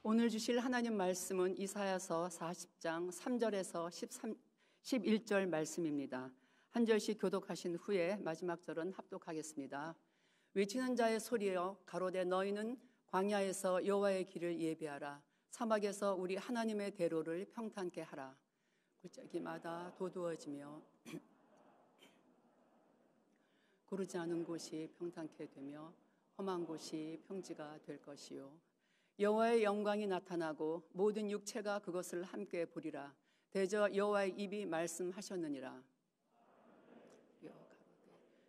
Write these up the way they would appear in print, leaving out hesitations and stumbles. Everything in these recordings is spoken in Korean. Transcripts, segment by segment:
오늘 주실 하나님 말씀은 이사야서 40장 3절에서 11절 말씀입니다. 한 절씩 교독하신 후에 마지막 절은 합독하겠습니다. 외치는 자의 소리여 가로되 너희는 광야에서 여호와의 길을 예비하라. 사막에서 우리 하나님의 대로를 평탄케 하라. 골짜기마다 도두어지며 고르지 않은 곳이 평탄케 되며 험한 곳이 평지가 될 것이요 여호와의 영광이 나타나고 모든 육체가 그것을 함께 보리라. 대저 여호와의 입이 말씀하셨느니라.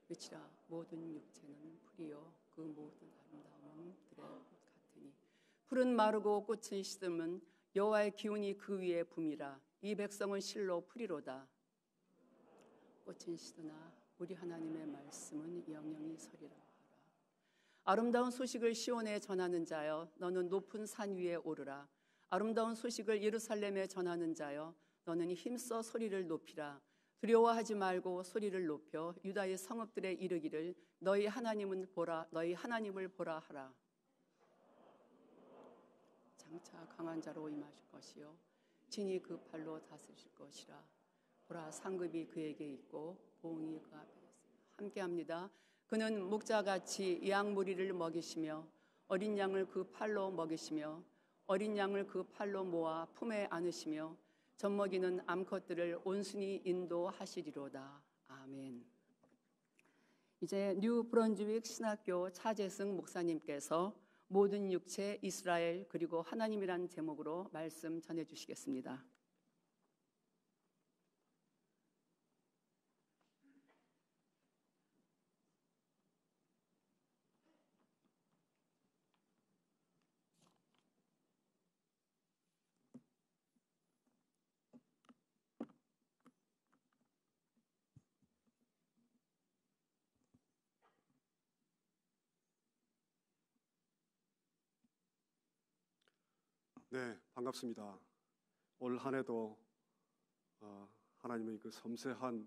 외치라 모든 육체는 풀이요 그 모든 아름다움은 들의 꽃 같으니 풀은 마르고 꽃은 시들면 여호와의 기운이 그 위에 붐이라. 이 백성은 실로 풀이로다. 꽃은 시드나 우리 하나님의 말씀은 영영이 서리라 하라. 아름다운 소식을 시온에 전하는 자여 너는 높은 산 위에 오르라. 아름다운 소식을 예루살렘에 전하는 자여 너는 힘써 소리를 높이라. 두려워하지 말고 소리를 높여 유다의 성읍들에 이르기를 너희 하나님을 보라 하라. 장차 강한 자로 임하실 것이요 진이 그 팔로 다스리실 것이라. 보라 상급이 그에게 있고 보응이 그 앞에 함께합니다. 그는 목자같이 양 무리를 먹이시며 어린 양을 그 팔로 먹이시며 어린 양을 그 팔로 모아 품에 안으시며 젖먹이는 암컷들을 온순히 인도하시리로다. 아멘. 이제 뉴 브런즈윅 신학교 차재승 목사님께서 모든 육체 이스라엘 그리고 하나님이란 제목으로 말씀 전해주시겠습니다. 네, 반갑습니다. 올 한 해도 하나님의 그 섬세한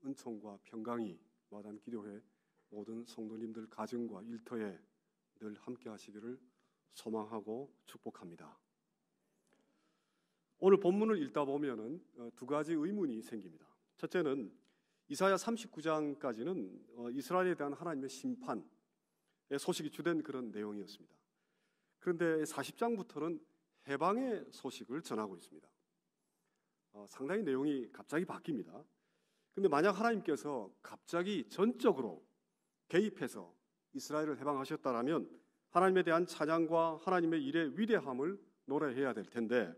은총과 평강이 마단 기도회 모든 성도님들 가정과 일터에 늘 함께 하시기를 소망하고 축복합니다. 오늘 본문을 읽다 보면은 두 가지 의문이 생깁니다. 첫째는 이사야 39장까지는 이스라엘에 대한 하나님의 심판의 소식이 주된 그런 내용이었습니다. 그런데 40장부터는 해방의 소식을 전하고 있습니다. 상당히 내용이 갑자기 바뀝니다. 그런데 만약 하나님께서 갑자기 전적으로 개입해서 이스라엘을 해방하셨다라면 하나님에 대한 찬양과 하나님의 일의 위대함을 노래해야 될 텐데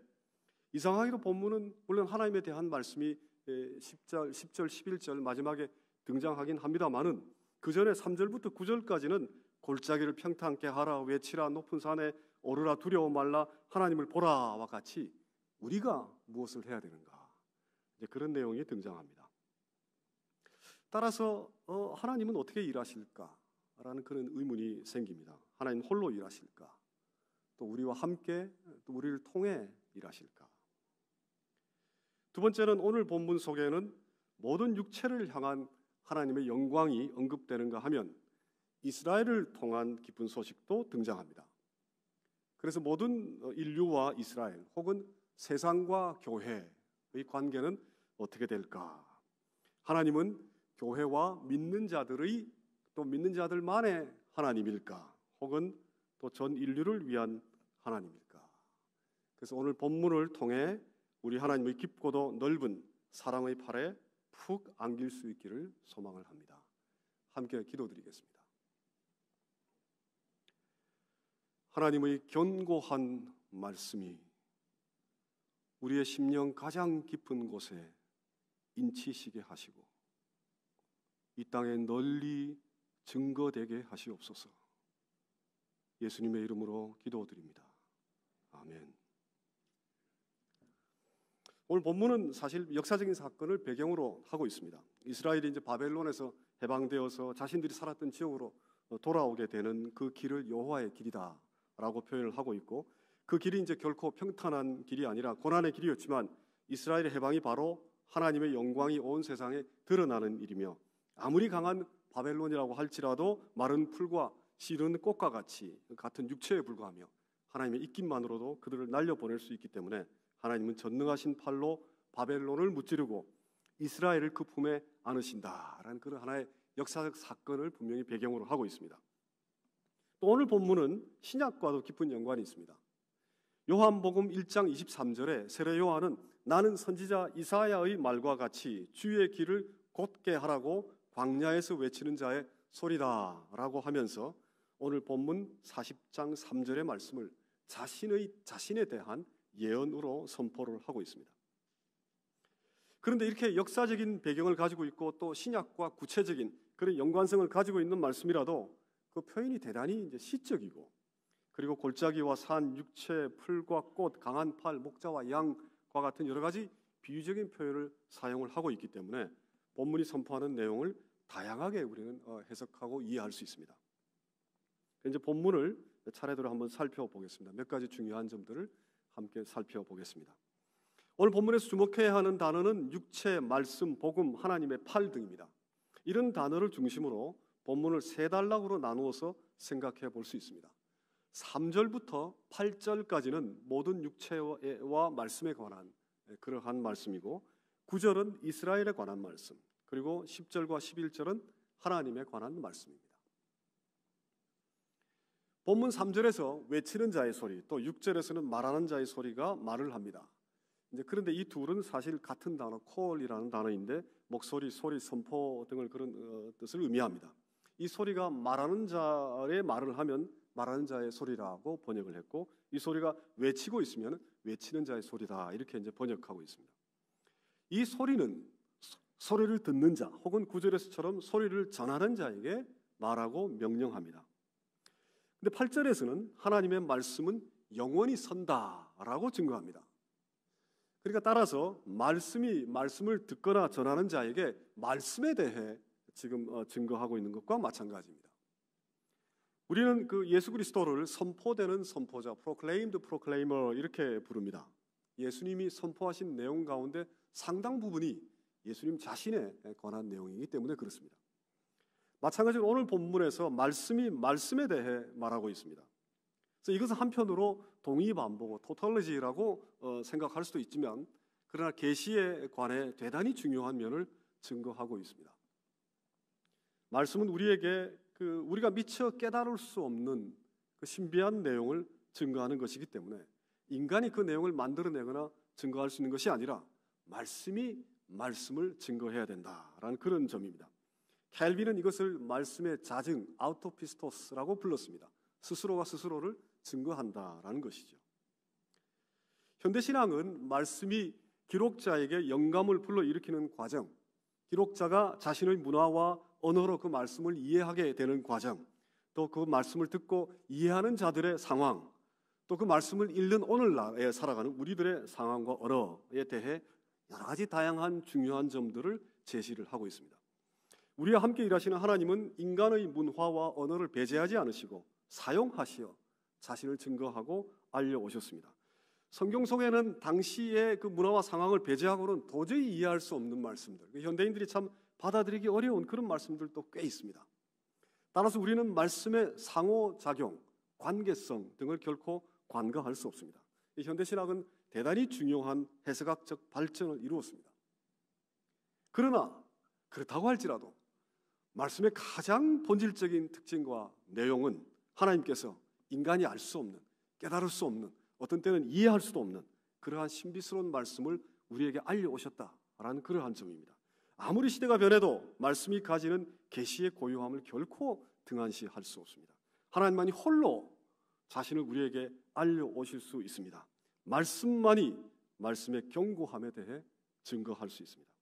이상하게도 본문은 물론 하나님에 대한 말씀이 10절, 11절 마지막에 등장하긴 합니다만은 그 전에 3절부터 9절까지는 골짜기를 평탄케 하라, 외치라, 높은 산에 오르라, 두려워 말라, 하나님을 보라와 같이 우리가 무엇을 해야 되는가, 이제 그런 내용이 등장합니다. 따라서 하나님은 어떻게 일하실까라는 그런 의문이 생깁니다. 하나님 홀로 일하실까? 또 우리와 함께, 또 우리를 통해 일하실까? 두 번째는 오늘 본문 속에는 모든 육체를 향한 하나님의 영광이 언급되는가 하면 이스라엘을 통한 기쁜 소식도 등장합니다. 그래서 모든 인류와 이스라엘 혹은 세상과 교회의 관계는 어떻게 될까? 하나님은 교회와 믿는 자들의 또 믿는 자들만의 하나님일까? 혹은 또 전 인류를 위한 하나님일까? 그래서 오늘 본문을 통해 우리 하나님의 깊고도 넓은 사랑의 팔에 푹 안길 수 있기를 소망을 합니다. 함께 기도드리겠습니다. 하나님의 견고한 말씀이 우리의 심령 가장 깊은 곳에 인치시게 하시고 이 땅에 널리 증거되게 하시옵소서. 예수님의 이름으로 기도드립니다. 아멘. 오늘 본문은 사실 역사적인 사건을 배경으로 하고 있습니다. 이스라엘이 이제 바벨론에서 해방되어서 자신들이 살았던 지역으로 돌아오게 되는 그 길을 여호와의 길이다 라고 표현을 하고 있고, 그 길이 이제 결코 평탄한 길이 아니라 고난의 길이었지만 이스라엘의 해방이 바로 하나님의 영광이 온 세상에 드러나는 일이며, 아무리 강한 바벨론이라고 할지라도 마른 풀과 시른 꽃과 같이 같은 육체에 불과하며 하나님의 입김만으로도 그들을 날려보낼 수 있기 때문에 하나님은 전능하신 팔로 바벨론을 무찌르고 이스라엘을 그 품에 안으신다라는 그런 하나의 역사적 사건을 분명히 배경으로 하고 있습니다. 또 오늘 본문은 신약과도 깊은 연관이 있습니다. 요한복음 1장 23절에 세례 요한은 나는 선지자 이사야의 말과 같이 주의 길을 곧게 하라고 광야에서 외치는 자의 소리다라고 하면서 오늘 본문 40장 3절의 말씀을 자신에 대한 예언으로 선포를 하고 있습니다. 그런데 이렇게 역사적인 배경을 가지고 있고 또 신약과 구체적인 그런 연관성을 가지고 있는 말씀이라도 그 표현이 대단히 이제 시적이고 그리고 골짜기와 산, 육체, 풀과 꽃, 강한 팔, 목자와 양과 같은 여러 가지 비유적인 표현을 사용을 하고 있기 때문에 본문이 선포하는 내용을 다양하게 우리는 해석하고 이해할 수 있습니다. 이제 본문을 차례대로 한번 살펴보겠습니다. 몇 가지 중요한 점들을 함께 살펴보겠습니다. 오늘 본문에서 주목해야 하는 단어는 육체, 말씀, 복음, 하나님의 팔 등입니다. 이런 단어를 중심으로 본문을 세 단락으로 나누어서 생각해 볼 수 있습니다. 3절부터 8절까지는 모든 육체와 말씀에 관한 그러한 말씀이고 9절은 이스라엘에 관한 말씀, 그리고 10절과 11절은 하나님에 관한 말씀입니다. 본문 3절에서 외치는 자의 소리, 또 6절에서는 말하는 자의 소리가 말을 합니다. 그런데 이 둘은 사실 같은 단어, 콜이라는 단어인데 목소리, 소리, 선포 등을 그런 뜻을 의미합니다. 이 소리가 말하는 자의 말을 하면 말하는 자의 소리라고 번역을 했고 이 소리가 외치고 있으면 외치는 자의 소리다 이렇게 이제 번역하고 있습니다. 이 소리는 소리를 듣는 자 혹은 9절에서처럼 소리를 전하는 자에게 말하고 명령합니다. 근데 8절에서는 하나님의 말씀은 영원히 선다라고 증거합니다. 그러니까 따라서 말씀을 듣거나 전하는 자에게 말씀에 대해 지금 증거하고 있는 것과 마찬가지입니다. 우리는 그 예수 그리스도를 선포되는 선포자, proclaimed proclaimer 이렇게 부릅니다. 예수님이 선포하신 내용 가운데 상당 부분이 예수님 자신에 관한 내용이기 때문에 그렇습니다. 마찬가지로 오늘 본문에서 말씀이 말씀에 대해 말하고 있습니다. 그래서 이것은 한편으로 동의반복어, 토탈리지라고 생각할 수도 있지만 그러나 계시에 관해 대단히 중요한 면을 증거하고 있습니다. 말씀은 우리에게 우리가 미처 깨달을 수 없는 그 신비한 내용을 증거하는 것이기 때문에 인간이 그 내용을 만들어내거나 증거할 수 있는 것이 아니라 말씀이 말씀을 증거해야 된다라는 그런 점입니다. 캘빈은 이것을 말씀의 자증, 아우토피스토스라고 불렀습니다. 스스로가 스스로를 증거한다라는 것이죠. 현대신앙은 말씀이 기록자에게 영감을 불러일으키는 과정, 기록자가 자신의 문화와 언어로 그 말씀을 이해하게 되는 과정, 또 그 말씀을 듣고 이해하는 자들의 상황, 또 그 말씀을 읽는 오늘날에 살아가는 우리들의 상황과 언어에 대해 여러 가지 다양한 중요한 점들을 제시를 하고 있습니다. 우리와 함께 일하시는 하나님은 인간의 문화와 언어를 배제하지 않으시고 사용하시어 자신을 증거하고 알려오셨습니다. 성경 속에는 당시의 그 문화와 상황을 배제하고는 도저히 이해할 수 없는 말씀들, 현대인들이 참 받아들이기 어려운 그런 말씀들도 꽤 있습니다. 따라서 우리는 말씀의 상호작용, 관계성 등을 결코 관가할 수 없습니다. 현대신학은 대단히 중요한 해석학적 발전을 이루었습니다. 그러나 그렇다고 할지라도 말씀의 가장 본질적인 특징과 내용은 하나님께서 인간이 알 수 없는, 깨달을 수 없는, 어떤 때는 이해할 수도 없는 그러한 신비스러운 말씀을 우리에게 알려오셨다라는 그러한 점입니다. 아무리 시대가 변해도 말씀이 가지는 계시의 고유함을 결코 등한시할 수 없습니다. 하나님만이 홀로 자신을 우리에게 알려오실 수 있습니다. 말씀만이 말씀의 견고함에 대해 증거할 수 있습니다.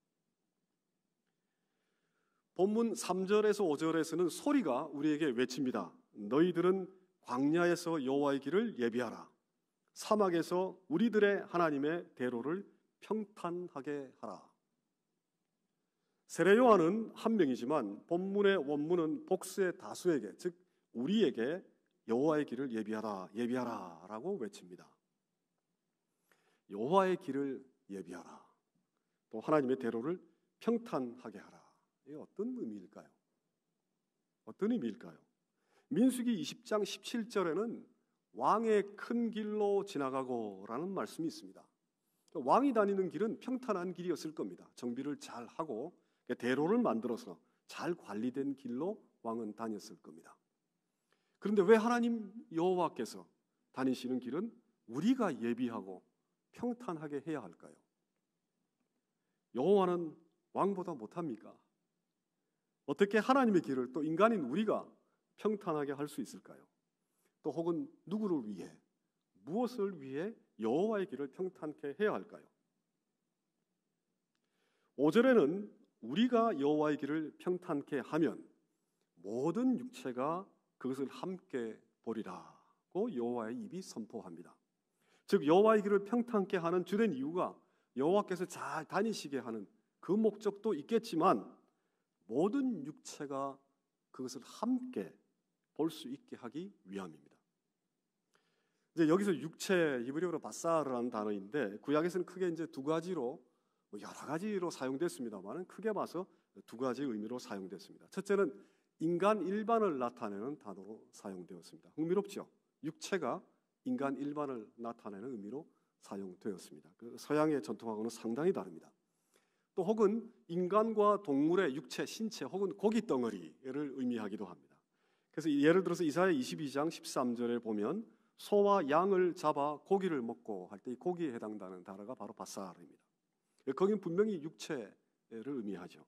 본문 3절에서 5절에서는 소리가 우리에게 외칩니다. 너희들은 광야에서 여호와의 길을 예비하라. 사막에서 우리들의 하나님의 대로를 평탄하게 하라. 세례 요한은 한 명이지만 본문의 원문은 복수의 다수에게, 즉 우리에게 여호와의 길을 예비하라라고 외칩니다. 여호와의 길을 예비하라. 또 하나님의 대로를 평탄하게 하라. 이게 어떤 의미일까요? 어떤 의미일까요? 민수기 20장 17절에는 왕의 큰 길로 지나가고라는 말씀이 있습니다. 왕이 다니는 길은 평탄한 길이었을 겁니다. 정비를 잘 하고 대로를 만들어서 잘 관리된 길로 왕은 다녔을 겁니다. 그런데 왜 하나님 여호와께서 다니시는 길은 우리가 예비하고 평탄하게 해야 할까요? 여호와는 왕보다 못합니까? 어떻게 하나님의 길을 또 인간인 우리가 평탄하게 할 수 있을까요? 또 혹은 누구를 위해, 무엇을 위해 여호와의 길을 평탄케 해야 할까요? 5절에는 우리가 여호와의 길을 평탄케 하면 모든 육체가 그것을 함께 보리라고 여호와의 입이 선포합니다. 즉 여호와의 길을 평탄케 하는 주된 이유가 여호와께서 잘 다니시게 하는 그 목적도 있겠지만 모든 육체가 그것을 함께 볼 수 있게 하기 위함입니다. 이제 여기서 육체, 히브리어로 바사르라는 단어인데 구약에서는 크게 이제 두 가지로 여러 가지로 사용됐습니다만 크게 봐서 두 가지 의미로 사용됐습니다. 첫째는 인간 일반을 나타내는 단어로 사용되었습니다. 흥미롭죠? 육체가 인간 일반을 나타내는 의미로 사용되었습니다. 그 서양의 전통하고는 상당히 다릅니다. 또 혹은 인간과 동물의 육체, 신체 혹은 고기 덩어리를 의미하기도 합니다. 그래서 예를 들어서 이사야 22장 13절에 보면 소와 양을 잡아 고기를 먹고 할 때 이 고기에 해당되는 단어가 바로 바사르입니다. 거긴 분명히 육체를 의미하죠.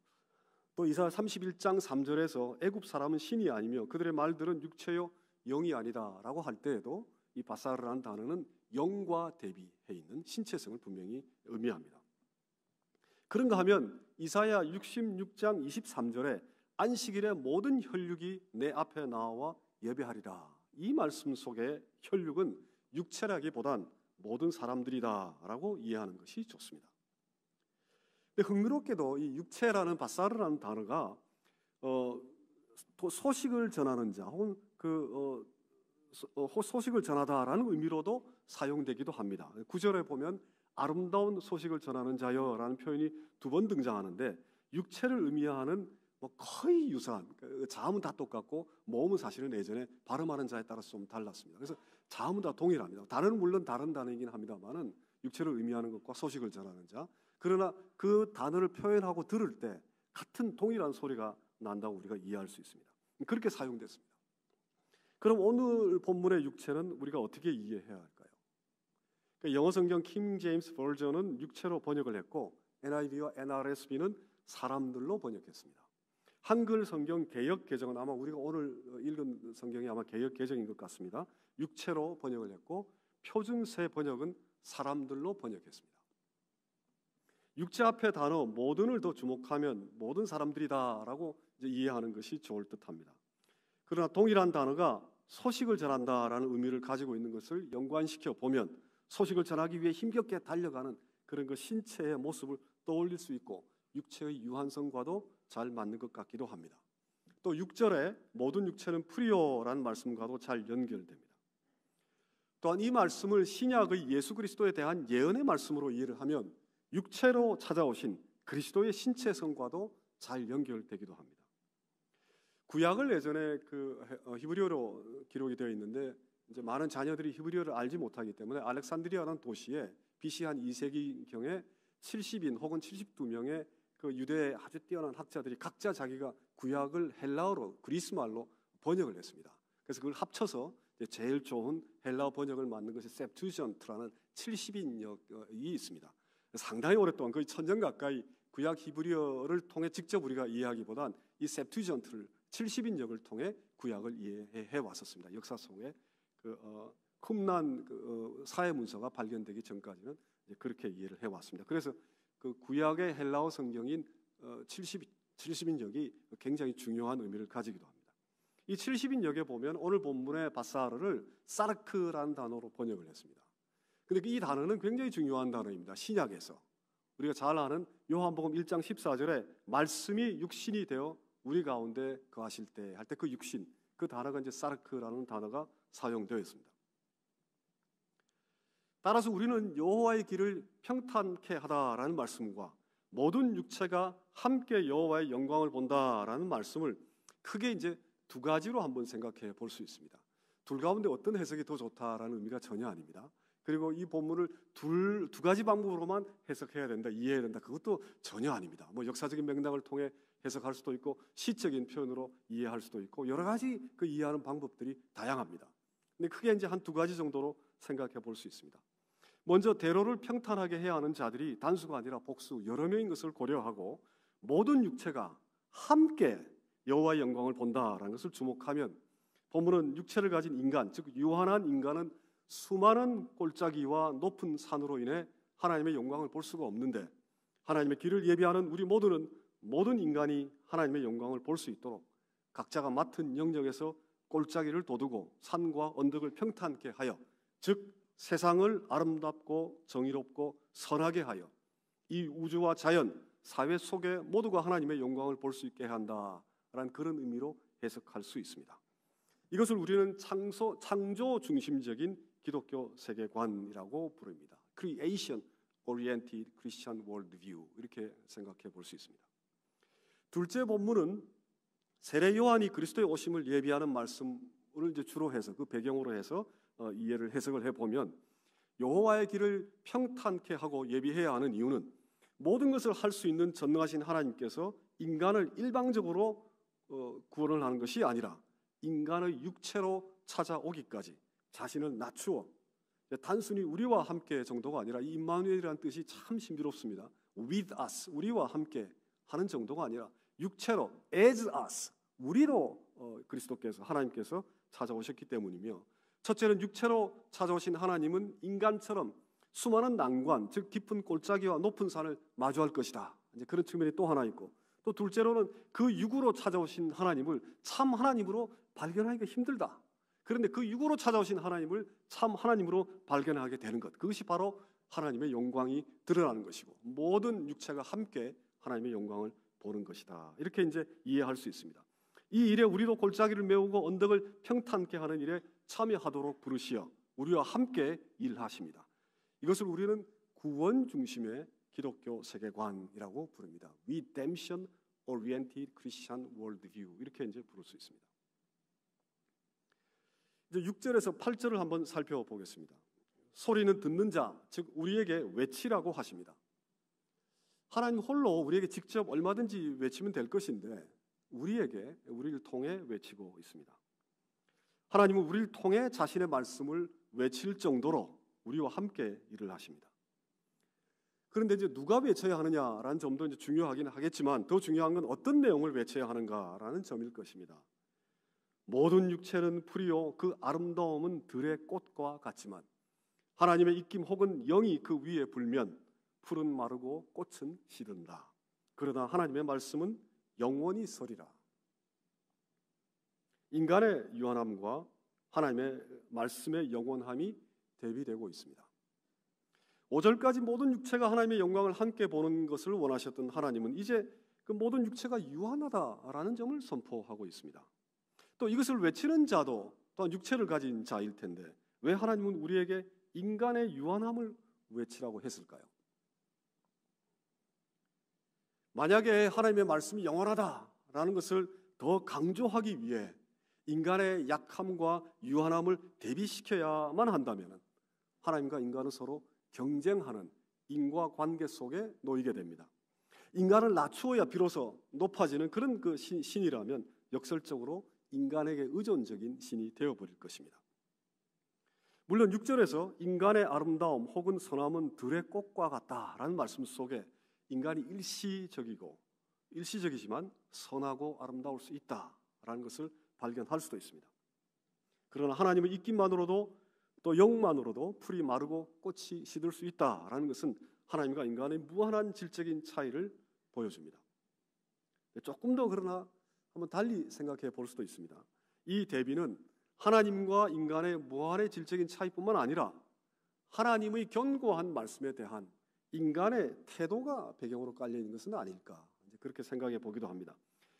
또 이사야 31장 3절에서 애굽 사람은 신이 아니며 그들의 말들은 육체요 영이 아니다라고 할 때에도 이 바사르라는 단어는 영과 대비해 있는 신체성을 분명히 의미합니다. 그런가 하면 이사야 66장 23절에 안식일에 모든 혈육이 내 앞에 나와 예배하리라. 이 말씀 속에 혈육은 육체라기보단 모든 사람들이다라고 이해하는 것이 좋습니다. 근데 흥미롭게도 이 육체라는 바사르라는 단어가 소식을 전하는 자 혹은 소식을 전하다라는 의미로도 사용되기도 합니다. 9절에 보면 아름다운 소식을 전하는 자여라는 표현이 두 번 등장하는데 육체를 의미하는 거의 유사한, 자음은 다 똑같고 모음은 사실은 예전에 발음하는 자에 따라서 좀 달랐습니다. 그래서 자음은 다 동일합니다. 단어는 물론 다른 단어이긴 합니다만은 육체를 의미하는 것과 소식을 전하는 자. 그러나 그 단어를 표현하고 들을 때 같은 동일한 소리가 난다고 우리가 이해할 수 있습니다. 그렇게 사용됐습니다. 그럼 오늘 본문의 육체는 우리가 어떻게 이해해야 할까요? 영어 성경 킹 제임스 버전은 육체로 번역을 했고 NIV와 NRSV는 사람들로 번역했습니다. 한글 성경 개역 개정은 아마 우리가 오늘 읽은 성경이 아마 개역 개정인 것 같습니다. 육체로 번역을 했고 표준세 번역은 사람들로 번역했습니다. 육체 앞의 단어 모든을 더 주목하면 모든 사람들이다라고 이제 이해하는 것이 좋을 듯합니다. 그러나 동일한 단어가 소식을 전한다라는 의미를 가지고 있는 것을 연관시켜 보면 소식을 전하기 위해 힘겹게 달려가는 그런 그 신체의 모습을 떠올릴 수 있고 육체의 유한성과도 잘 맞는 것 같기도 합니다. 또 6절에 모든 육체는 프리오라는 말씀과도 잘 연결됩니다. 또한 이 말씀을 신약의 예수 그리스도에 대한 예언의 말씀으로 이해를 하면 육체로 찾아오신 그리스도의 신체성과도 잘 연결되기도 합니다. 구약을 예전에 히브리어로 기록이 되어 있는데 이제 많은 자녀들이 히브리어를 알지 못하기 때문에 알렉산드리아라는 도시에 BC 한 2세기경에 70인 혹은 72명의 그 유대의 아주 뛰어난 학자들이 각자 자기가 구약을 헬라어로 그리스 말로 번역을 했습니다. 그래서 그걸 합쳐서 제일 좋은 헬라어 번역을 만든 것이 셉투전트라는 70인역이 있습니다. 상당히 오랫동안 거의 1000년 가까이 구약 히브리어를 통해 직접 우리가 이해하기보단 이 셉투전트를 70인역을 통해 구약을 이해해 왔었습니다. 역사 속에 쿰란 사회 문서가 발견되기 전까지는 그렇게 이해를 해 왔습니다. 그래서 그 구약의 헬라어 성경인 70인역이 굉장히 중요한 의미를 가지기도 합니다. 이 70인역에 보면 오늘 본문의 바사르를 사르크라는 단어로 번역을 했습니다. 그런데 이 단어는 굉장히 중요한 단어입니다. 신약에서 우리가 잘 아는 요한복음 1장 14절에 말씀이 육신이 되어 우리 가운데 거하실 때 할 때 그 육신, 그 단어가 이제 사르크라는 단어가 사용되어 있습니다. 따라서 우리는 여호와의 길을 평탄케 하다라는 말씀과 모든 육체가 함께 여호와의 영광을 본다라는 말씀을 크게 이제 두 가지로 한번 생각해 볼 수 있습니다. 둘 가운데 어떤 해석이 더 좋다라는 의미가 전혀 아닙니다. 그리고 이 본문을 두 가지 방법으로만 해석해야 된다, 이해해야 된다, 그것도 전혀 아닙니다. 뭐 역사적인 맥락을 통해 해석할 수도 있고 시적인 표현으로 이해할 수도 있고 여러 가지 그 이해하는 방법들이 다양합니다. 근데 크게 이제 한 두 가지 정도로 생각해 볼 수 있습니다. 먼저 대로를 평탄하게 해야 하는 자들이 단수가 아니라 복수, 여러 명인 것을 고려하고 모든 육체가 함께 여호와의 영광을 본다라는 것을 주목하면 본문은 육체를 가진 인간, 즉 유한한 인간은 수많은 골짜기와 높은 산으로 인해 하나님의 영광을 볼 수가 없는데 하나님의 길을 예비하는 우리 모두는 모든 인간이 하나님의 영광을 볼 수 있도록 각자가 맡은 영역에서 골짜기를 돋우고 산과 언덕을 평탄케 하여, 즉 세상을 아름답고 정의롭고 선하게 하여 이 우주와 자연, 사회 속에 모두가 하나님의 영광을 볼 수 있게 한다라는 그런 의미로 해석할 수 있습니다. 이것을 우리는 창조 중심적인 기독교 세계관이라고 부릅니다. Creation Oriented Christian Worldview, 이렇게 생각해 볼 수 있습니다. 둘째 본문은 세례 요한이 그리스도의 오심을 예비하는 말씀을 이제 주로 해서 그 배경으로 해서 해석을 해보면 여호와의 길을 평탄케 하고 예비해야 하는 이유는 모든 것을 할 수 있는 전능하신 하나님께서 인간을 일방적으로 구원을 하는 것이 아니라 인간의 육체로 찾아오기까지 자신을 낮추어, 단순히 우리와 함께 정도가 아니라 이 임마누엘이라는 뜻이 참 신비롭습니다. With us, 우리와 함께 하는 정도가 아니라 육체로 as us, 우리로 그리스도께서, 하나님께서 찾아오셨기 때문이며, 첫째는 육체로 찾아오신 하나님은 인간처럼 수많은 난관, 즉 깊은 골짜기와 높은 산을 마주할 것이다, 이제 그런 측면이 또 하나 있고, 또 둘째로는 그 육으로 찾아오신 하나님을 참 하나님으로 발견하기가 힘들다. 그런데 그 육으로 찾아오신 하나님을 참 하나님으로 발견하게 되는 것, 그것이 바로 하나님의 영광이 드러나는 것이고 모든 육체가 함께 하나님의 영광을 보는 것이다. 이렇게 이제 이해할 수 있습니다. 이 일에 우리도 골짜기를 메우고 언덕을 평탄케 하는 일에 참여하도록 부르시어 우리와 함께 일하십니다. 이것을 우리는 구원 중심의 기독교 세계관이라고 부릅니다. Redemption Oriented Christian Worldview, 이렇게 이제 부를 수 있습니다. 이제 6절에서 8절을 한번 살펴보겠습니다. 소리는 듣는 자, 즉 우리에게 외치라고 하십니다. 하나님 홀로 우리에게 직접 얼마든지 외치면 될 것인데 우리를 통해 외치고 있습니다. 하나님은 우리를 통해 자신의 말씀을 외칠 정도로 우리와 함께 일을 하십니다. 그런데 이제 누가 외쳐야 하느냐라는 점도 이제 중요하긴 하겠지만 더 중요한 건 어떤 내용을 외쳐야 하는가라는 점일 것입니다. 모든 육체는 풀이요 그 아름다움은 들의 꽃과 같지만 하나님의 입김 혹은 영이 그 위에 불면 풀은 마르고 꽃은 시든다. 그러나 하나님의 말씀은 영원히 서리라. 인간의 유한함과 하나님의 말씀의 영원함이 대비되고 있습니다. 5절까지 모든 육체가 하나님의 영광을 함께 보는 것을 원하셨던 하나님은 이제 그 모든 육체가 유한하다라는 점을 선포하고 있습니다. 또 이것을 외치는 자도 또한 육체를 가진 자일 텐데 왜 하나님은 우리에게 인간의 유한함을 외치라고 했을까요? 만약에 하나님의 말씀이 영원하다라는 것을 더 강조하기 위해 인간의 약함과 유한함을 대비시켜야만 한다면 하나님과 인간은 서로 경쟁하는 인과관계 속에 놓이게 됩니다. 인간을 낮추어야 비로소 높아지는 그런 그 신이라면 역설적으로 인간에게 의존적인 신이 되어버릴 것입니다. 물론 6절에서 인간의 아름다움 혹은 선함은 들의 꽃과 같다라는 말씀 속에 인간이 일시적이지만 선하고 아름다울 수 있다라는 것을 발견할 수도 있습니다. 그러나 하나님의 입김만으로도 또 영만으로도 풀이 마르고 꽃이 시들 수 있다라는 것은 하나님과 인간의 무한한 질적인 차이를 보여줍니다. 조금 더 그러나 한번 달리 생각해 볼 수도 있습니다. 이 대비는 하나님과 인간의 무한의 질적인 차이뿐만 아니라 하나님의 견고한 말씀에 대한 인간의 태도가 배경으로 깔려 있는 것은 아닐까, 그렇게 생각해 보기도 합니다.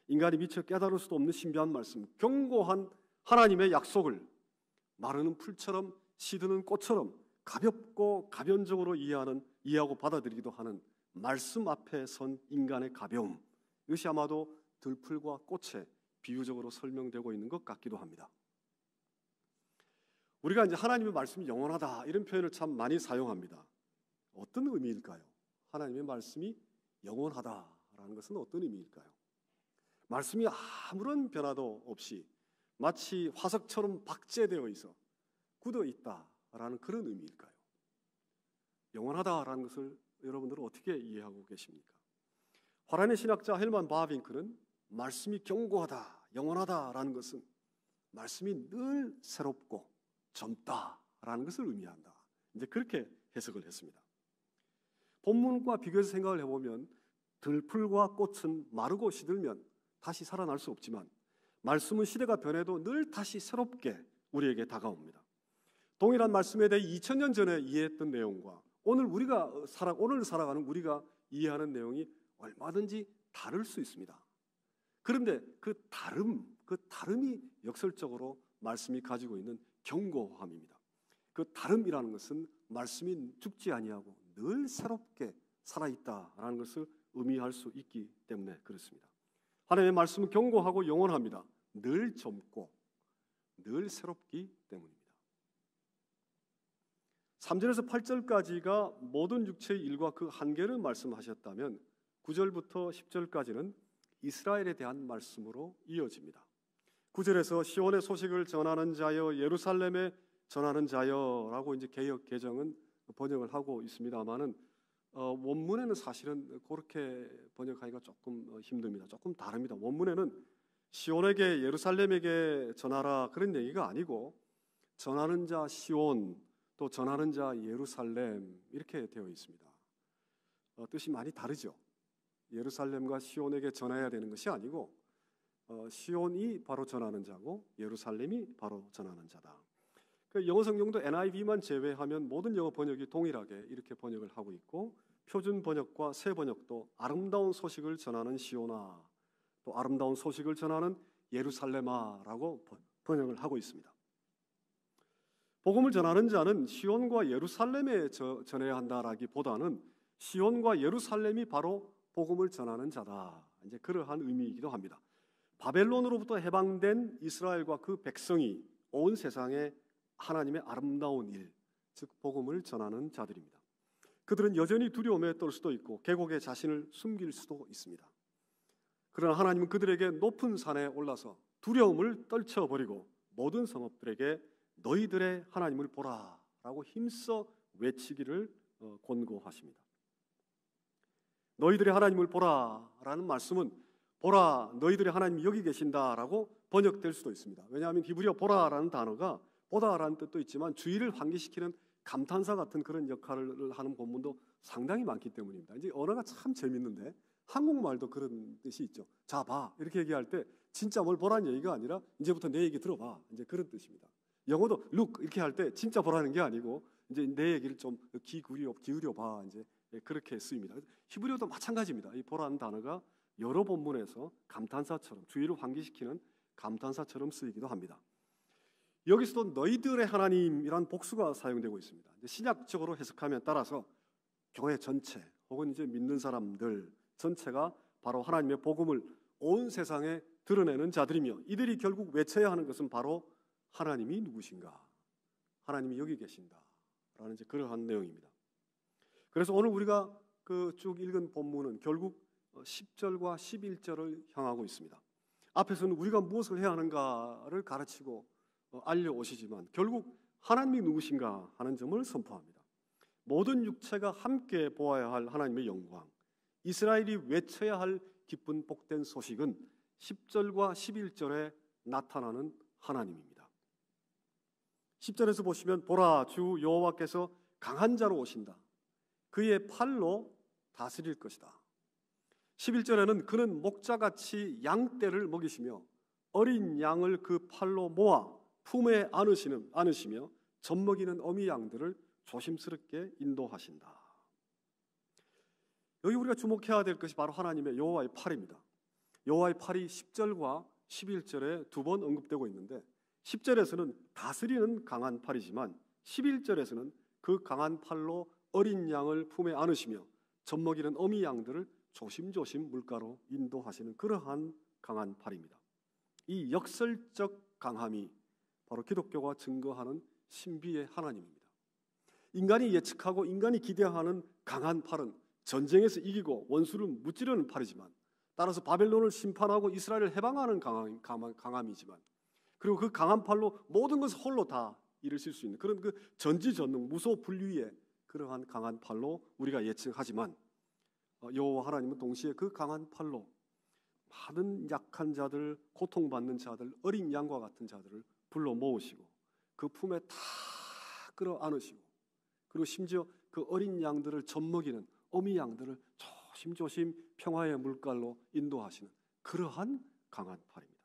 인간이 미처 깨달을 수도 없는 신비한 말씀, 견고한 하나님의 약속을 마르는 풀처럼 시드는 꽃처럼 가볍고 가변적으로 이해하고 받아들이기도 하는 말씀 앞에 선 인간의 가벼움, 이것이 아마도 들풀과 꽃에 비유적으로 설명되고 있는 것 같기도 합니다. 우리가 이제 하나님의 말씀이 영원하다 이런 표현을 참 많이 사용합니다. 어떤 의미일까요? 하나님의 말씀이 영원하다라는 것은 어떤 의미일까요? 말씀이 아무런 변화도 없이 마치 화석처럼 박제되어 있어 굳어 있다라는 그런 의미일까요? 영원하다라는 것을 여러분들은 어떻게 이해하고 계십니까? 화란의 신학자 헬만 바하빙크는 말씀이 견고하다, 영원하다라는 것은 말씀이 늘 새롭고 젊다라는 것을 의미한다. 이제 그렇게 해석을 했습니다. 본문과 비교해서 생각을 해보면 들풀과 꽃은 마르고 시들면 다시 살아날 수 없지만 말씀은 시대가 변해도 늘 다시 새롭게 우리에게 다가옵니다. 동일한 말씀에 대해 2000년 전에 이해했던 내용과 오늘 살아가는 우리가 이해하는 내용이 얼마든지 다를 수 있습니다. 그런데 그 다름이 역설적으로 말씀이 가지고 있는 견고함입니다. 그 다름이라는 것은 말씀이 죽지 아니하고 늘 새롭게 살아있다라는 것을 의미할 수 있기 때문에 그렇습니다. 하나님의 말씀은 견고하고 영원합니다. 늘 젊고 늘 새롭기 때문입니다. 3절에서 8절까지가 모든 육체의 일과 그 한계를 말씀하셨다면 9절부터 10절까지는 이스라엘에 대한 말씀으로 이어집니다. 9절에서 시온의 소식을 전하는 자여, 예루살렘에 전하는 자여라고 이제 개역 개정은 번역을 하고 있습니다만은 원문에는 사실은 그렇게 번역하기가 조금 힘듭니다. 조금 다릅니다. 원문에는 시온에게 예루살렘에게 전하라 그런 얘기가 아니고 전하는 자 시온 또 전하는 자 예루살렘 이렇게 되어 있습니다. 뜻이 많이 다르죠. 예루살렘과 시온에게 전해야 되는 것이 아니고 시온이 바로 전하는 자고 예루살렘이 바로 전하는 자다. 영어 성경도 NIV만 제외하면 모든 영어 번역이 동일하게 이렇게 번역을 하고 있고 표준 번역과 새 번역도 아름다운 소식을 전하는 시온아 또 아름다운 소식을 전하는 예루살렘아라고 번역을 하고 있습니다. 복음을 전하는 자는 시온과 예루살렘에 전해야 한다라기보다는 시온과 예루살렘이 바로 복음을 전하는 자다. 이제 그러한 의미이기도 합니다. 바벨론으로부터 해방된 이스라엘과 그 백성이 온 세상에 하나님의 아름다운 일, 즉 복음을 전하는 자들입니다. 그들은 여전히 두려움에 떨 수도 있고 계곡에 자신을 숨길 수도 있습니다. 그러나 하나님은 그들에게 높은 산에 올라서 두려움을 떨쳐버리고 모든 성읍들에게 너희들의 하나님을 보라라고 힘써 외치기를 권고하십니다. 너희들의 하나님을 보라라는 말씀은 보라 너희들의 하나님이 여기 계신다라고 번역될 수도 있습니다. 왜냐하면 히브리어 보라라는 단어가 보다라는 뜻도 있지만 주의를 환기시키는 감탄사 같은 그런 역할을 하는 본문도 상당히 많기 때문입니다. 이제 언어가 참 재밌는데 한국말도 그런 뜻이 있죠. 자, 봐 이렇게 얘기할 때 진짜 뭘 보라는 얘기가 아니라 이제부터 내 얘기 들어봐 이제 그런 뜻입니다. 영어도 look 이렇게 할 때 진짜 보라는 게 아니고 이제 내 얘기를 좀 기울여 봐 이제 그렇게 쓰입니다. 히브리어도 마찬가지입니다. 이 보라는 단어가 여러 본문에서 감탄사처럼 주의를 환기시키는 감탄사처럼 쓰이기도 합니다. 여기서도 너희들의 하나님이란 복수가 사용되고 있습니다. 신약적으로 해석하면 따라서 교회 전체 혹은 이제 믿는 사람들 전체가 바로 하나님의 복음을 온 세상에 드러내는 자들이며 이들이 결국 외쳐야 하는 것은 바로 하나님이 누구신가? 하나님이 여기 계신다라는 이제 그러한 내용입니다. 그래서 오늘 우리가 그 쭉 읽은 본문은 결국 10절과 11절을 향하고 있습니다. 앞에서는 우리가 무엇을 해야 하는가를 가르치고 알려오시지만 결국 하나님이 누구신가 하는 점을 선포합니다. 모든 육체가 함께 보아야 할 하나님의 영광, 이스라엘이 외쳐야 할 기쁜 복된 소식은 10절과 11절에 나타나는 하나님입니다. 10절에서 보시면 보라 주 여호와께서 강한 자로 오신다. 그의 팔로 다스릴 것이다. 11절에는 그는 목자같이 양떼를 먹이시며 어린 양을 그 팔로 모아 품에 안으시며 젖먹이는 어미 양들을 조심스럽게 인도하신다. 여기 우리가 주목해야 될 것이 바로 하나님의 여호와의 팔입니다. 여호와의 팔이 10절과 11절에 두 번 언급되고 있는데 10절에서는 다스리는 강한 팔이지만 11절에서는 그 강한 팔로 어린 양을 품에 안으시며 젖먹이는 어미 양들을 조심조심 물가로 인도하시는 그러한 강한 팔입니다. 이 역설적 강함이 바로 기독교가 증거하는 신비의 하나님입니다. 인간이 예측하고 인간이 기대하는 강한 팔은 전쟁에서 이기고 원수를 무찌르는 팔이지만, 따라서 바벨론을 심판하고 이스라엘을 해방하는 강함이지만, 그리고 그 강한 팔로 모든 것을 홀로 다 이루실 수 있는 그런 그 전지전능 무소불위의 그러한 강한 팔로 우리가 예측하지만, 여호와 하나님은 동시에 그 강한 팔로 많은 약한 자들, 고통받는 자들, 어린 양과 같은 자들을 불러 모으시고 그 품에 다 끌어안으시고, 그리고 심지어 그 어린 양들을 젖먹이는 어미 양들을 조심조심 평화의 물갈로 인도하시는 그러한 강한 팔입니다.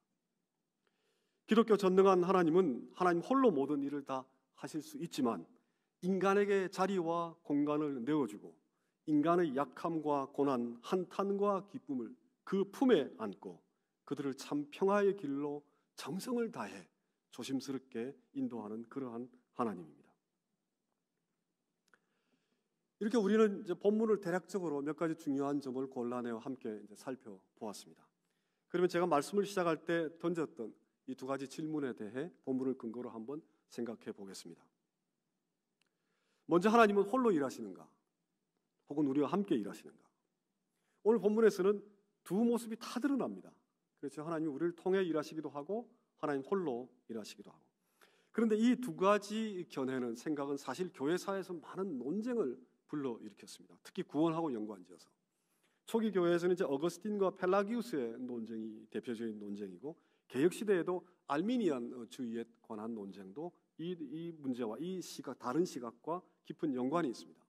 기독교 전능한 하나님은 하나님 홀로 모든 일을 다 하실 수 있지만, 인간에게 자리와 공간을 내어주고 인간의 약함과 고난, 한탄과 기쁨을 그 품에 안고 그들을 참 평화의 길로 정성을 다해 조심스럽게 인도하는 그러한 하나님입니다. 이렇게 우리는 이제 본문을 대략적으로 몇 가지 중요한 점을 골라내어 함께 이제 살펴보았습니다. 그러면 제가 말씀을 시작할 때 던졌던 이 두 가지 질문에 대해 본문을 근거로 한번 생각해 보겠습니다. 먼저, 하나님은 홀로 일하시는가? 혹은 우리와 함께 일하시는가? 오늘 본문에서는 두 모습이 다 드러납니다. 그렇죠? 하나님이 우리를 통해 일하시기도 하고 하나님 홀로 일하시기도 하고. 그런데 이 두 가지 견해는, 생각은 사실 교회사에서 많은 논쟁을 불러일으켰습니다. 특히 구원하고 연관지어서. 초기 교회에서는 이제 어거스틴과 펠라기우스의 논쟁이 대표적인 논쟁이고, 개혁 시대에도 알미니안주의에 관한 논쟁도 이 문제와 이 시각, 다른 시각과 깊은 연관이 있습니다.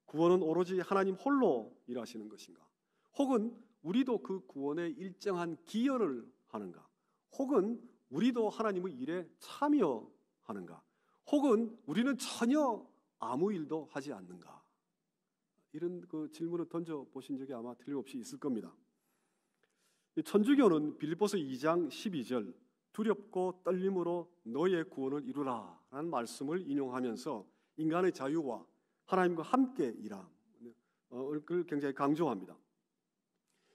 구원은 오로지 하나님 홀로 일하시는 것인가? 혹은 우리도 그 구원에 일정한 기여를 하는가? 혹은 우리도 하나님의 일에 참여하는가? 혹은 우리는 전혀 아무 일도 하지 않는가? 이런 그 질문을 던져보신 적이 아마 틀림없이 있을 겁니다. 천주교는 빌립보서 2장 12절 두렵고 떨림으로 너의 구원을 이루라 라는 말씀을 인용하면서 인간의 자유와 하나님과 함께 일함을 굉장히 강조합니다.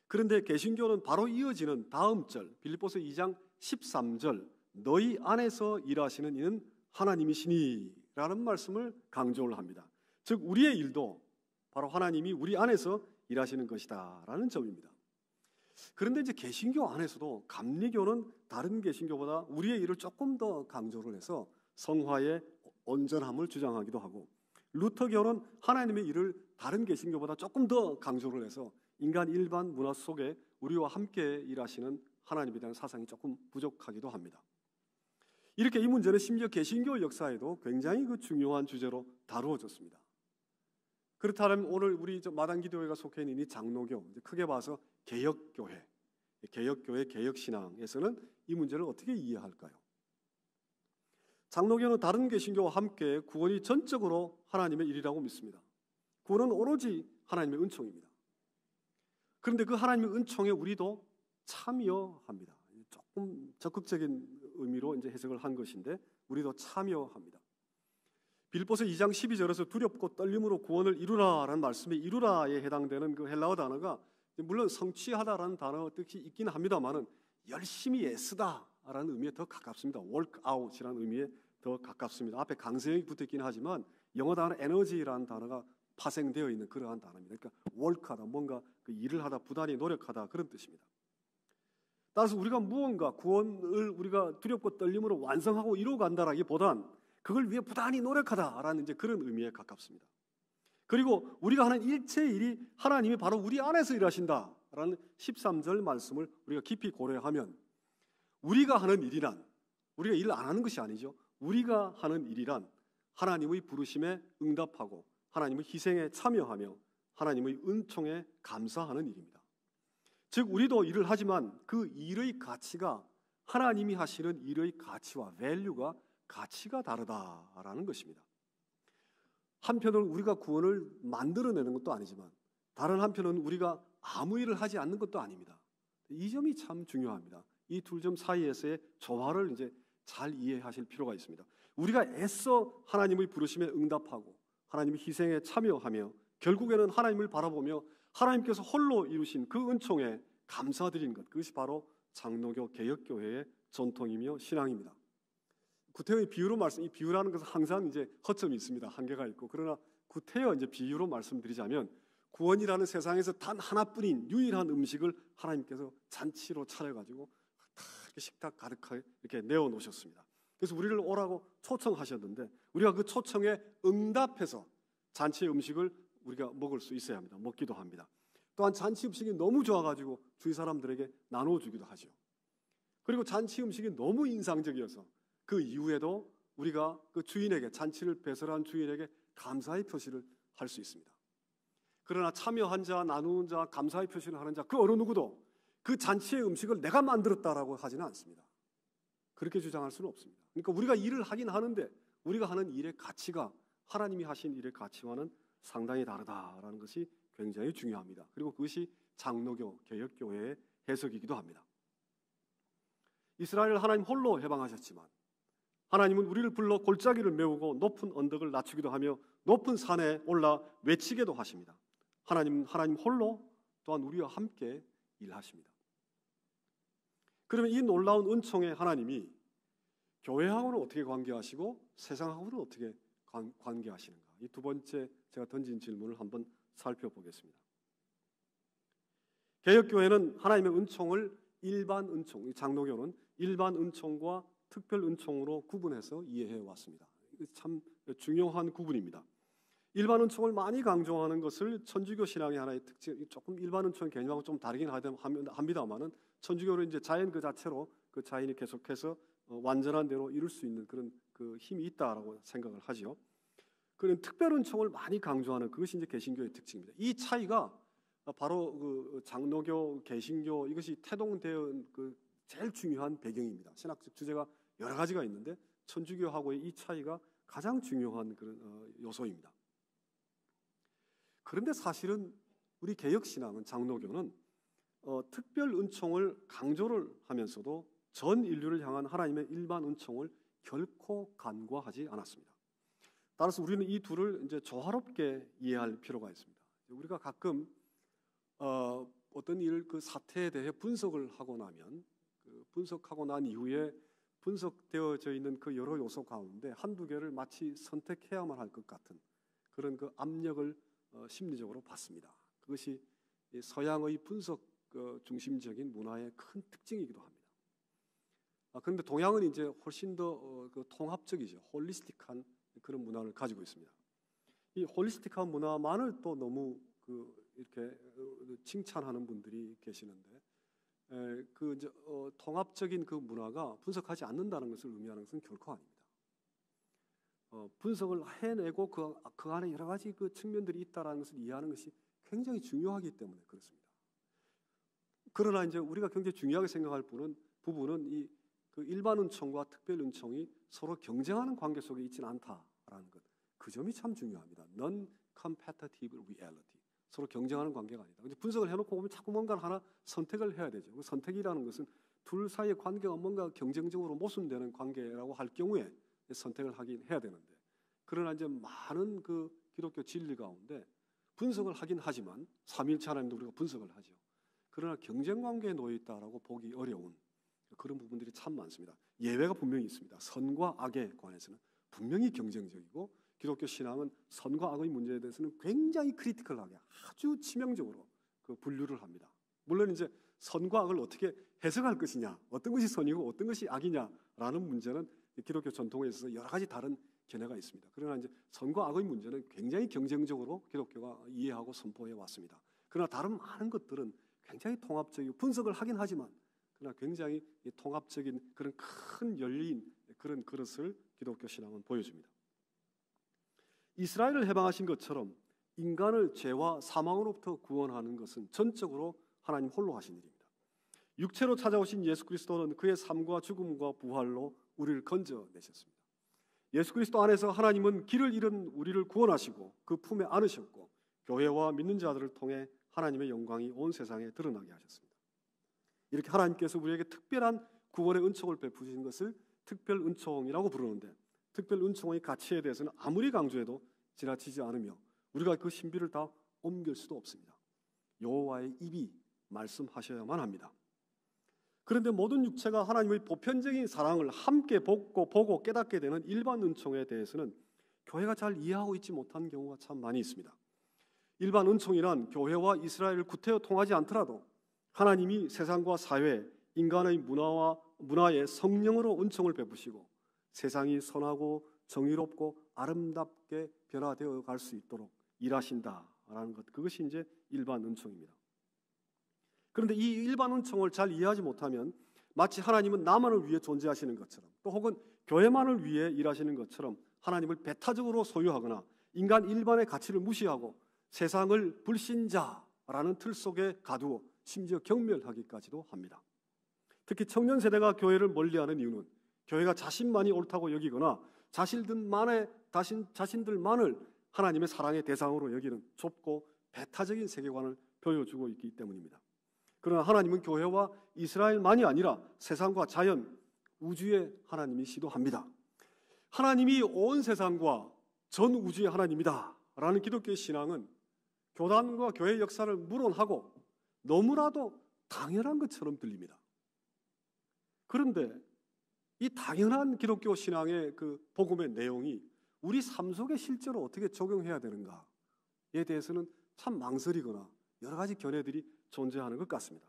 그런데 개신교는 바로 이어지는 다음 절 빌립보서 2장 13절 너희 안에서 일하시는 이는 하나님이시니 라는 말씀을 강조를 합니다. 즉 우리의 일도 바로 하나님이 우리 안에서 일하시는 것이다 라는 점입니다. 그런데 이제 개신교 안에서도 감리교는 다른 개신교보다 우리의 일을 조금 더 강조를 해서 성화의 온전함을 주장하기도 하고, 루터교는 하나님의 일을 다른 개신교보다 조금 더 강조를 해서 인간 일반 문화 속에 우리와 함께 일하시는 하나님에 대한 사상이 조금 부족하기도 합니다. 이렇게 이 문제는 심지어 개신교 역사에도 굉장히 그 중요한 주제로 다루어졌습니다. 그렇다면 오늘 우리 마당기도회가 속해 있는 이 장로교, 크게 봐서 개혁교회, 개혁신앙에서는 이 문제를 어떻게 이해할까요? 장로교는 다른 개신교와 함께 구원이 전적으로 하나님의 일이라고 믿습니다. 구원은 오로지 하나님의 은총입니다. 그런데 그 하나님의 은총에 우리도 참여합니다. 조금 적극적인 의미로 이제 해석을 한 것인데, 우리도 참여합니다. 빌립보서 2장 12절에서 두렵고 떨림으로 구원을 이루라라는 말씀에 이루라에 해당되는 그 헬라어 단어가 물론 성취하다라는 단어 뜻이 있긴 합니다만은 열심히 애쓰다라는 의미에 더 가깝습니다. work out이라는 의미에 더 가깝습니다. 앞에 강세형이 붙어 있긴 하지만 영어 단어 에너지라는 단어가 파생되어 있는 그러한 단어입니다. 그러니까 work하다, 뭔가 그 일을 하다, 부단히 노력하다 그런 뜻입니다. 따라서 우리가 무언가 구원을 우리가 두렵고 떨림으로 완성하고 이루어간다라기보단 그걸 위해 부단히 노력하다라는 이제 그런 의미에 가깝습니다. 그리고 우리가 하는 일체 일이 하나님이 바로 우리 안에서 일하신다라는 13절 말씀을 우리가 깊이 고려하면, 우리가 하는 일이란, 우리가 일을 안 하는 것이 아니죠. 우리가 하는 일이란 하나님의 부르심에 응답하고 하나님의 희생에 참여하며 하나님의 은총에 감사하는 일입니다. 즉 우리도 일을 하지만 그 일의 가치가 하나님이 하시는 일의 가치와 밸류가 가치가 다르다라는 것입니다. 한편으로는 우리가 구원을 만들어내는 것도 아니지만 다른 한편은 우리가 아무 일을 하지 않는 것도 아닙니다. 이 점이 참 중요합니다. 이 두 점 사이에서의 조화를 이제 잘 이해하실 필요가 있습니다. 우리가 애써 하나님의 부르심에 응답하고 하나님의 희생에 참여하며 결국에는 하나님을 바라보며 하나님께서 홀로 이루신 그 은총에 감사드리는 것, 그것이 바로 장로교 개혁교회의 전통이며 신앙입니다. 구태의 비유로 이 비유라는 것은 항상 이제 허점이 있습니다. 한계가 있고. 그러나 구태여 이제 비유로 말씀드리자면 구원이라는 세상에서 단 하나뿐인 유일한 음식을 하나님께서 잔치로 차려가지고 다 이렇게 식탁 가득하게 이렇게 내어 놓으셨습니다. 그래서 우리를 오라고 초청하셨는데 우리가 그 초청에 응답해서 잔치의 음식을 우리가 먹을 수 있어야 합니다. 먹기도 합니다. 또한 잔치 음식이 너무 좋아가지고 주위 사람들에게 나눠주기도 하죠. 그리고 잔치 음식이 너무 인상적이어서 그 이후에도 우리가 그 주인에게, 잔치를 배설한 주인에게 감사의 표시를 할 수 있습니다. 그러나 참여한 자, 나누는 자, 감사의 표시를 하는 자, 그 어느 누구도 그 잔치의 음식을 내가 만들었다라고 하지는 않습니다. 그렇게 주장할 수는 없습니다. 그러니까 우리가 일을 하긴 하는데 우리가 하는 일의 가치가 하나님이 하신 일의 가치와는 상당히 다르다라는 것이 굉장히 중요합니다. 그리고 그것이 장로교, 개혁교회의 해석이기도 합니다. 이스라엘을 하나님 홀로 해방하셨지만 하나님은 우리를 불러 골짜기를 메우고 높은 언덕을 낮추기도 하며 높은 산에 올라 외치게도 하십니다. 하나님 홀로 또한 우리와 함께 일하십니다. 그러면 이 놀라운 은총의 하나님이 교회하고는 어떻게 관계하시고 세상하고는 어떻게 관계하시는가? 이 두 번째 제가 던진 질문을 한번 살펴보겠습니다. 개혁교회는 하나님의 은총을 일반 은총, 장로교는 일반 은총과 특별 은총으로 구분해서 이해해 왔습니다. 참 중요한 구분입니다. 일반 은총을 많이 강조하는 것을 천주교 신앙의 하나의 특징, 조금 일반 은총 개념하고 좀 다르긴 합니다만은 천주교는 이제 자연 그 자체로 그 자연이 계속해서 완전한 대로 이룰 수 있는 그런 그 힘이 있다라고 생각을 하죠. 그런 특별 은총을 많이 강조하는 그것이 이제 개신교의 특징입니다. 이 차이가 바로 그 장로교, 개신교 이것이 태동된 그 제일 중요한 배경입니다. 신학적 주제가 여러 가지가 있는데 천주교하고의 이 차이가 가장 중요한 그런 요소입니다. 그런데 사실은 우리 개혁신앙은 장로교는 특별 은총을 강조를 하면서도 전 인류를 향한 하나님의 일반 은총을 결코 간과하지 않았습니다. 따라서 우리는 이 둘을 이제 조화롭게 이해할 필요가 있습니다. 우리가 가끔 어떤 그 사태에 대해 분석을 하고 나면 분석하고 난 이후에 분석되어져 있는 그 여러 요소 가운데 한두 개를 마치 선택해야만 할 것 같은 그런 그 압력을 심리적으로 받습니다. 그것이 서양의 분석 중심적인 문화의 큰 특징이기도 합니다. 그런데 동양은 이제 훨씬 더 통합적이죠. 홀리스틱한 그런 문화를 가지고 있습니다. 이 홀리스틱한 문화만을 또 너무 이렇게 칭찬하는 분들이 계시는데 그 이제 통합적인 그 문화가 분석하지 않는다는 것을 의미하는 것은 결코 아닙니다. 분석을 해내고 그 안에 여러 가지 그 측면들이 있다라는 것을 이해하는 것이 굉장히 중요하기 때문에 그렇습니다. 그러나 이제 우리가 굉장히 중요하게 생각할 부분은 이 그 일반 은총과 특별 은총이 서로 경쟁하는 관계 속에 있지는 않다라는 것. 그 점이 참 중요합니다. Non-competitive reality. 서로 경쟁하는 관계가 아니다. 근데 분석을 해놓고 보면 자꾸 뭔가 하나 선택을 해야 되죠. 그 선택이라는 것은 둘 사이의 관계가 뭔가 경쟁적으로 모순되는 관계라고 할 경우에 선택을 하긴 해야 되는데, 그러나 이제 많은 그 기독교 진리 가운데 분석을 하긴 하지만 삼위일체 하나님도 우리가 분석을 하죠. 그러나 경쟁 관계에 놓여 있다라고 보기 어려운 그런 부분들이 참 많습니다. 예외가 분명히 있습니다. 선과 악에 관해서는 분명히 경쟁적이고 기독교 신앙은 선과 악의 문제에 대해서는 굉장히 크리티컬하게 아주 치명적으로 그 분류를 합니다. 물론 이제 선과 악을 어떻게 해석할 것이냐, 어떤 것이 선이고 어떤 것이 악이냐라는 문제는 기독교 전통에 있어서 여러 가지 다른 견해가 있습니다. 그러나 이제 선과 악의 문제는 굉장히 경쟁적으로 기독교가 이해하고 선포해 왔습니다. 그러나 다른 많은 것들은 굉장히 통합적이고 분석을 하긴 하지만 그러나 굉장히 통합적인 그런 큰 열린 그런 그릇을 기독교 신앙은 보여줍니다. 이스라엘을 해방하신 것처럼 인간을 죄와 사망으로부터 구원하는 것은 전적으로 하나님 홀로 하신 일입니다. 육체로 찾아오신 예수 그리스도는 그의 삶과 죽음과 부활로 우리를 건져내셨습니다. 예수 그리스도 안에서 하나님은 길을 잃은 우리를 구원하시고 그 품에 안으셨고 교회와 믿는 자들을 통해 하나님의 영광이 온 세상에 드러나게 하셨습니다. 이렇게 하나님께서 우리에게 특별한 구원의 은총을 베푸신 것을 특별 은총이라고 부르는데, 특별 은총의 가치에 대해서는 아무리 강조해도 지나치지 않으며 우리가 그 신비를 다 옮길 수도 없습니다. 여호와의 입이 말씀하셔야만 합니다. 그런데 모든 육체가 하나님의 보편적인 사랑을 함께 보고 깨닫게 되는 일반 은총에 대해서는 교회가 잘 이해하고 있지 못한 경우가 참 많이 있습니다. 일반 은총이란 교회와 이스라엘을 구태여 통하지 않더라도 하나님이 세상과 사회, 인간의 문화에 성령으로 은총을 베푸시고 세상이 선하고 정의롭고 아름답게 변화되어 갈 수 있도록 일하신다라는 것, 그것이 이제 일반 은총입니다. 그런데 이 일반 은총을 잘 이해하지 못하면 마치 하나님은 나만을 위해 존재하시는 것처럼, 또 혹은 교회만을 위해 일하시는 것처럼 하나님을 배타적으로 소유하거나 인간 일반의 가치를 무시하고 세상을 불신자라는 틀 속에 가두어 심지어 경멸하기까지도 합니다. 특히 청년 세대가 교회를 멀리하는 이유는 교회가 자신만이 옳다고 여기거나 자신들만을 하나님의 사랑의 대상으로 여기는 좁고 배타적인 세계관을 보여주고 있기 때문입니다. 그러나 하나님은 교회와 이스라엘만이 아니라 세상과 자연, 우주의 하나님이 시도합니다. 하나님이 온 세상과 전 우주의 하나님이다 라는 기독교의 신앙은 교단과 교회 역사를 물어하고 너무나도 당연한 것처럼 들립니다. 그런데 이 당연한 기독교 신앙의 그 복음의 내용이 우리 삶 속에 실제로 어떻게 적용해야 되는가에 대해서는 참 망설이거나 여러 가지 견해들이 존재하는 것 같습니다.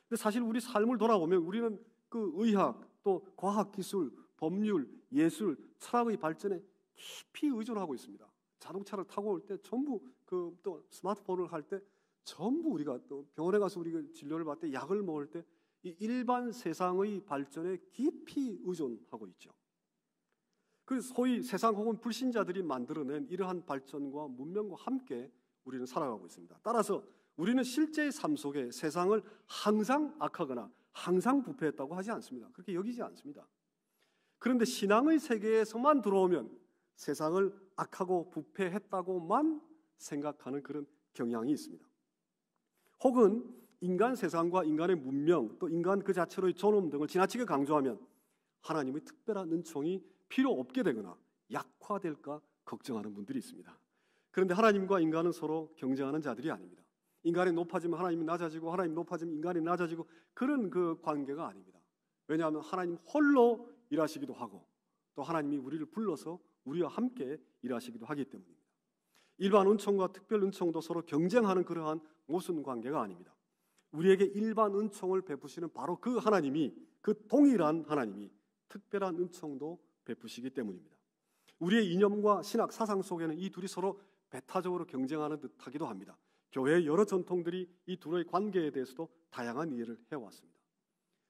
근데 사실 우리 삶을 돌아보면 우리는 그 의학, 또 과학 기술, 법률, 예술, 철학의 발전에 깊이 의존하고 있습니다. 자동차를 타고 올 때 전부 또 스마트폰을 할 때 전부 우리가 또 병원에 가서 우리가 진료를 받을 때 약을 먹을 때 이 일반 세상의 발전에 깊이 의존하고 있죠. 그래서 소위 세상 혹은 불신자들이 만들어낸 이러한 발전과 문명과 함께 우리는 살아가고 있습니다. 따라서 우리는 실제의 삶 속에 세상을 항상 악하거나 항상 부패했다고 하지 않습니다. 그렇게 여기지 않습니다. 그런데 신앙의 세계에서만 들어오면 세상을 악하고 부패했다고만 생각하는 그런 경향이 있습니다. 혹은 인간 세상과 인간의 문명, 또 인간 그 자체로의 존엄 등을 지나치게 강조하면 하나님의 특별한 은총이 필요 없게 되거나 약화될까 걱정하는 분들이 있습니다. 그런데 하나님과 인간은 서로 경쟁하는 자들이 아닙니다. 인간이 높아지면 하나님이 낮아지고 하나님이 높아지면 인간이 낮아지고 그런 그 관계가 아닙니다. 왜냐하면 하나님 홀로 일하시기도 하고 또 하나님이 우리를 불러서 우리와 함께 일하시기도 하기 때문입니다. 일반 은총과 특별 은총도 서로 경쟁하는 그러한 모순 관계가 아닙니다. 우리에게 일반 은총을 베푸시는 바로 그 하나님이, 그 동일한 하나님이 특별한 은총도 베푸시기 때문입니다. 우리의 이념과 신학 사상 속에는 이 둘이 서로 배타적으로 경쟁하는 듯하기도 합니다. 교회의 여러 전통들이 이 둘의 관계에 대해서도 다양한 이해를 해왔습니다.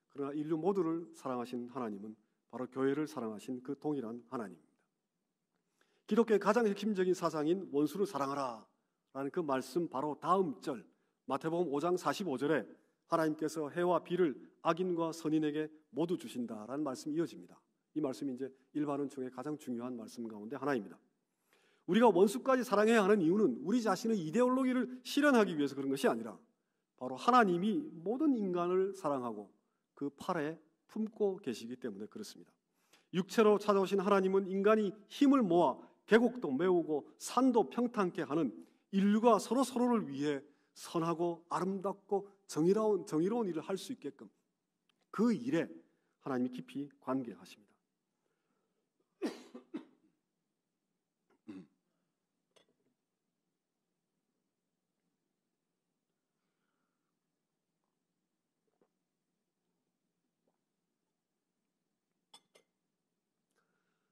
그러나 인류 모두를 사랑하신 하나님은 바로 교회를 사랑하신 그 동일한 하나님입니다. 기독교의 가장 핵심적인 사상인 원수를 사랑하라 라는 그 말씀 바로 다음 절 마태복음 5장 45절에 하나님께서 해와 비를 악인과 선인에게 모두 주신다라는 말씀이 이어집니다. 이 말씀이 이제 일반 은총의 가장 중요한 말씀 가운데 하나입니다. 우리가 원수까지 사랑해야 하는 이유는 우리 자신의 이데올로기를 실현하기 위해서 그런 것이 아니라 바로 하나님이 모든 인간을 사랑하고 그 팔에 품고 계시기 때문에 그렇습니다. 육체로 찾아오신 하나님은 인간이 힘을 모아 계곡도 메우고 산도 평탄케 하는 인류가 서로를 위해 선하고 아름답고 정의로운 일을 할 수 있게끔 그 일에 하나님이 깊이 관계하십니다.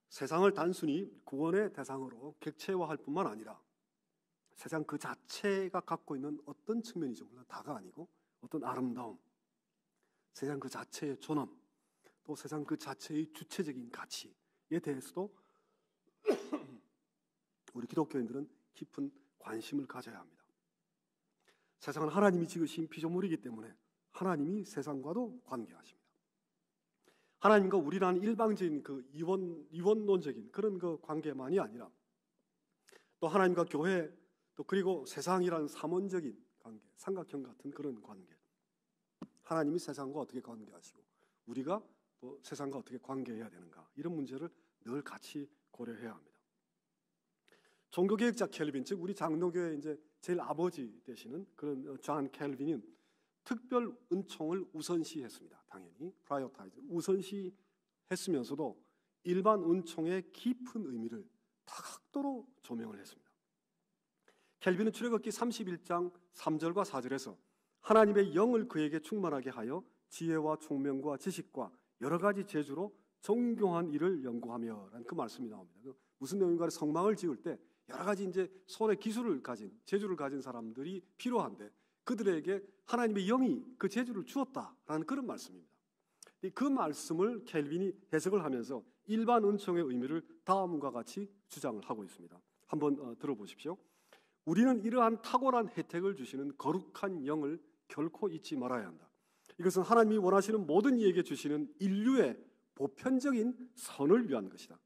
세상을 단순히 구원의 대상으로 객체화할 뿐만 아니라 세상 그 자체가 갖고 있는 어떤 측면이죠. 물론 다가 아니고 어떤 아름다움, 세상 그 자체의 존엄, 또 세상 그 자체의 주체적인 가치에 대해서도 우리 기독교인들은 깊은 관심을 가져야 합니다. 세상은 하나님이 지으신 피조물이기 때문에 하나님이 세상과도 관계하십니다. 하나님과 우리라는 일방적인 그 이원론적인 그런 그 관계만이 아니라 또 하나님과 교회 또 그리고 세상이라는 삼원적인 관계, 삼각형 같은 그런 관계. 하나님이 세상과 어떻게 관계하시고 우리가 또 세상과 어떻게 관계해야 되는가 이런 문제를 늘 같이 고려해야 합니다. 종교개혁자 켈빈, 즉 우리 장로교의 이제 제일 아버지 되시는 그런 존 켈빈은 특별 은총을 우선시했습니다. 당연히 프라이어타이즈 우선시했으면서도 일반 은총의 깊은 의미를 다각도로 조명을 했습니다. 켈빈은 출애굽기 31장 3절과 4절에서 하나님의 영을 그에게 충만하게 하여 지혜와 총명과 지식과 여러 가지 재주로 정교한 일을 연구하며 라는 그 말씀이 나옵니다. 무슨 내용인가? 성막을 지을 때 여러 가지 이제 손의 기술을 가진 재주를 가진 사람들이 필요한데 그들에게 하나님의 영이 그 재주를 주었다라는 그런 말씀입니다. 그 말씀을 켈빈이 해석을 하면서 일반 은총의 의미를 다음과 같이 주장을 하고 있습니다. 한번 들어보십시오. 우리는 이러한 탁월한 혜택을 주시는 거룩한 영을 결코 잊지 말아야 한다. 이것은 하나님이 원하시는 모든 이에게 주시는 인류의 보편적인 선을 위한 것이다.